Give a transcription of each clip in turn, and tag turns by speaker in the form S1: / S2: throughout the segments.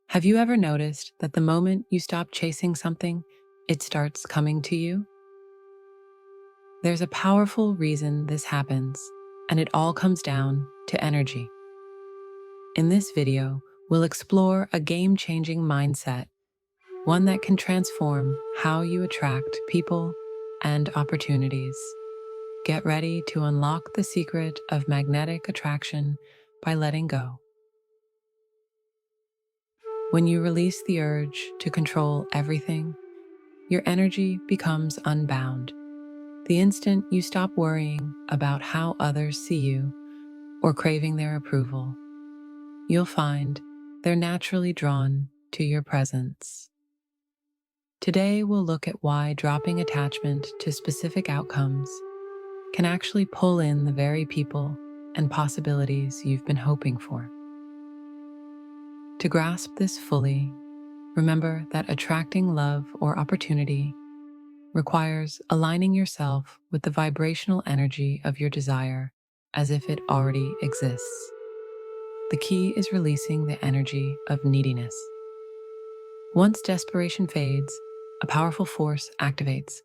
S1: Have you ever noticed that the moment you stop chasing something, it starts coming to you? There's a powerful reason this happens, and it all comes down to energy. In this video, we'll explore a game-changing mindset, one that can transform how you attract people and opportunities. Get ready to unlock the secret of magnetic attraction by letting go. When you release the urge to control everything, your energy becomes unbound. The instant you stop worrying about how others see you or craving their approval, you'll find they're naturally drawn to your presence. Today, we'll look at why dropping attachment to specific outcomes can actually pull in the very people and possibilities you've been hoping for. To grasp this fully, remember that attracting love or opportunity requires aligning yourself with the vibrational energy of your desire as if it already exists. The key is releasing the energy of neediness. Once desperation fades, a powerful force activates,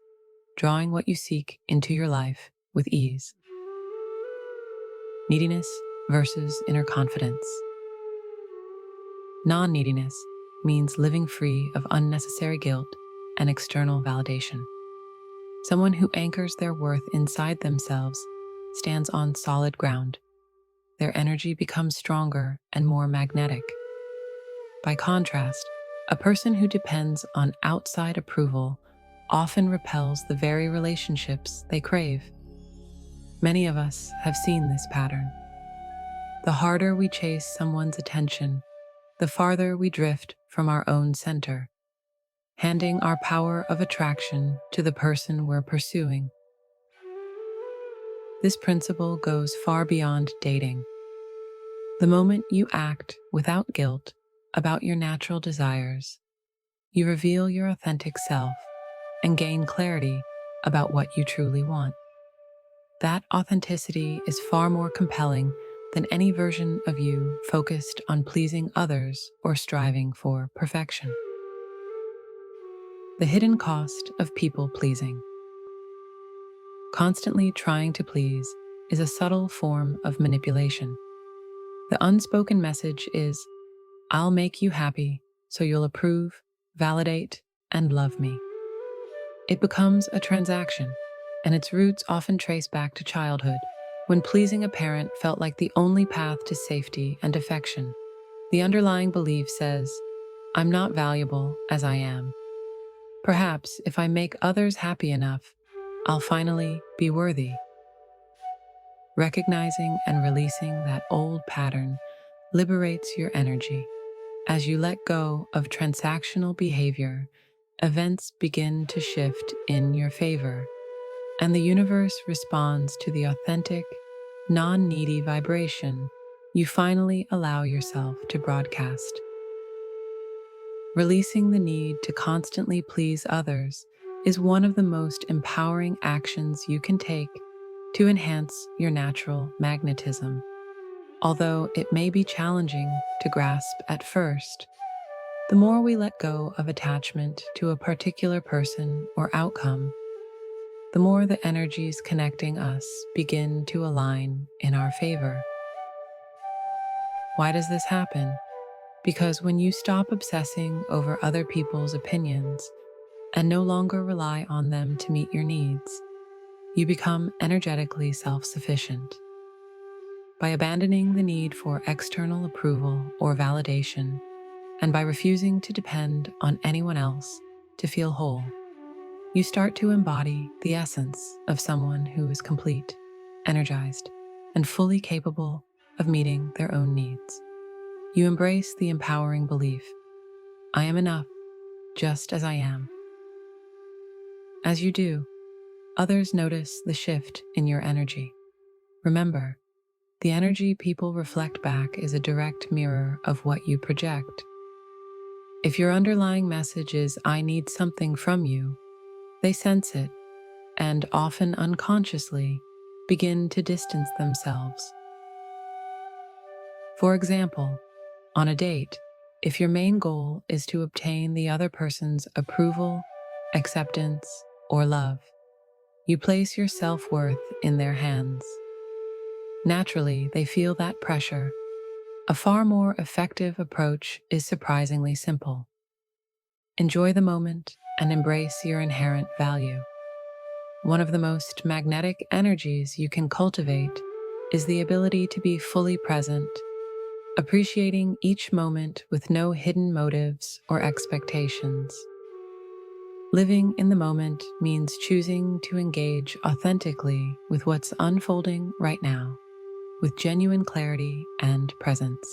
S1: drawing what you seek into your life with ease. Neediness versus inner confidence. Non-neediness means living free of unnecessary guilt and external validation. Someone who anchors their worth inside themselves stands on solid ground. Their energy becomes stronger and more magnetic. By contrast, a person who depends on outside approval often repels the very relationships they crave. Many of us have seen this pattern. The harder we chase someone's attention, the farther we drift from our own center, handing our power of attraction to the person we're pursuing. This principle goes far beyond dating. The moment you act without guilt about your natural desires, you reveal your authentic self and gain clarity about what you truly want. That authenticity is far more compelling than any version of you focused on pleasing others or striving for perfection. The hidden cost of people pleasing. Constantly trying to please is a subtle form of manipulation. The unspoken message is, "I'll make you happy, so you'll approve, validate, and love me." It becomes a transaction, and its roots often trace back to childhood, when pleasing a parent felt like the only path to safety and affection. The underlying belief says, "I'm not valuable as I am. Perhaps if I make others happy enough, I'll finally be worthy." Recognizing and releasing that old pattern liberates your energy. As you let go of transactional behavior, events begin to shift in your favor, and the universe responds to the authentic, non-needy vibration you finally allow yourself to broadcast. Releasing the need to constantly please others is one of the most empowering actions you can take to enhance your natural magnetism. Although it may be challenging to grasp at first, the more we let go of attachment to a particular person or outcome, the more the energies connecting us begin to align in our favor. Why does this happen? Because when you stop obsessing over other people's opinions and no longer rely on them to meet your needs, you become energetically self-sufficient. By abandoning the need for external approval or validation, and by refusing to depend on anyone else to feel whole, you start to embody the essence of someone who is complete, energized, and fully capable of meeting their own needs. You embrace the empowering belief, "I am enough, just as I am." As you do, others notice the shift in your energy. Remember, the energy people reflect back is a direct mirror of what you project. If your underlying message is, "I need something from you," they sense it and, often unconsciously, begin to distance themselves. For example, on a date, If your main goal is to obtain the other person's approval, acceptance, or love, you place your self-worth in their hands. Naturally, they feel that pressure. A far more effective approach is surprisingly simple. Enjoy the moment and embrace your inherent value. One of the most magnetic energies you can cultivate is the ability to be fully present, appreciating each moment with no hidden motives or expectations. Living in the moment means choosing to engage authentically with what's unfolding right now, with genuine clarity and presence.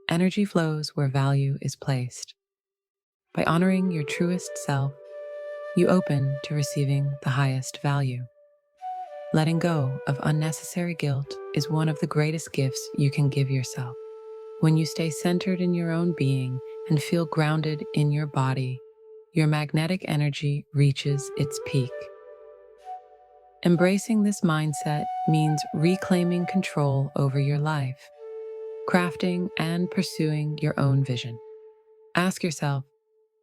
S1: Energy flows where value is placed. By honoring your truest self, you open to receiving the highest value. Letting go of unnecessary guilt is one of the greatest gifts you can give yourself. When you stay centered in your own being and feel grounded in your body, your magnetic energy reaches its peak. Embracing this mindset means reclaiming control over your life, crafting and pursuing your own vision. Ask yourself,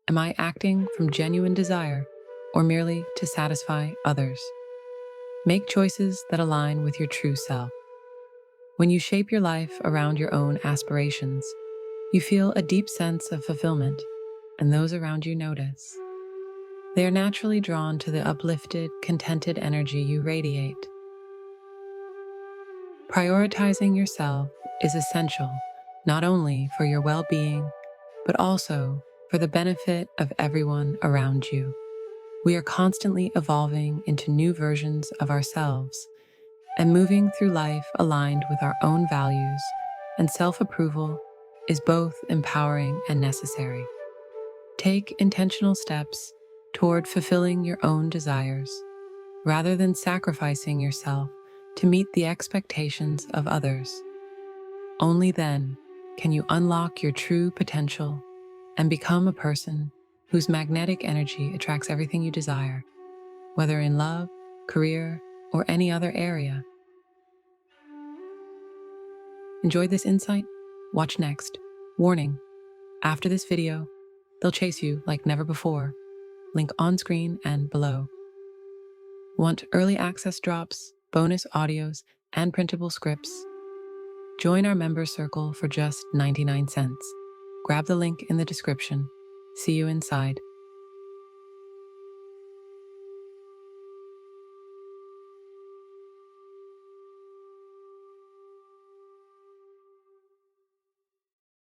S1: am I acting from genuine desire or merely to satisfy others? Make choices that align with your true self. When you shape your life around your own aspirations, you feel a deep sense of fulfillment, and those around you notice. They are naturally drawn to the uplifted, contented energy you radiate. Prioritizing yourself is essential, not only for your well-being, but also for the benefit of everyone around you. We are constantly evolving into new versions of ourselves and moving through life aligned with our own values, and self-approval is both empowering and necessary. Take intentional steps toward fulfilling your own desires, rather than sacrificing yourself to meet the expectations of others. Only then can you unlock your true potential and become a person whose magnetic energy attracts everything you desire, whether in love, career, or any other area. Enjoyed this insight? Watch next. Warning: after this video, they'll chase you like never before. Link on screen and below. Want early access drops, bonus audios, and printable scripts? Join our members circle for just 99 cents. Grab the link in the description. See you inside.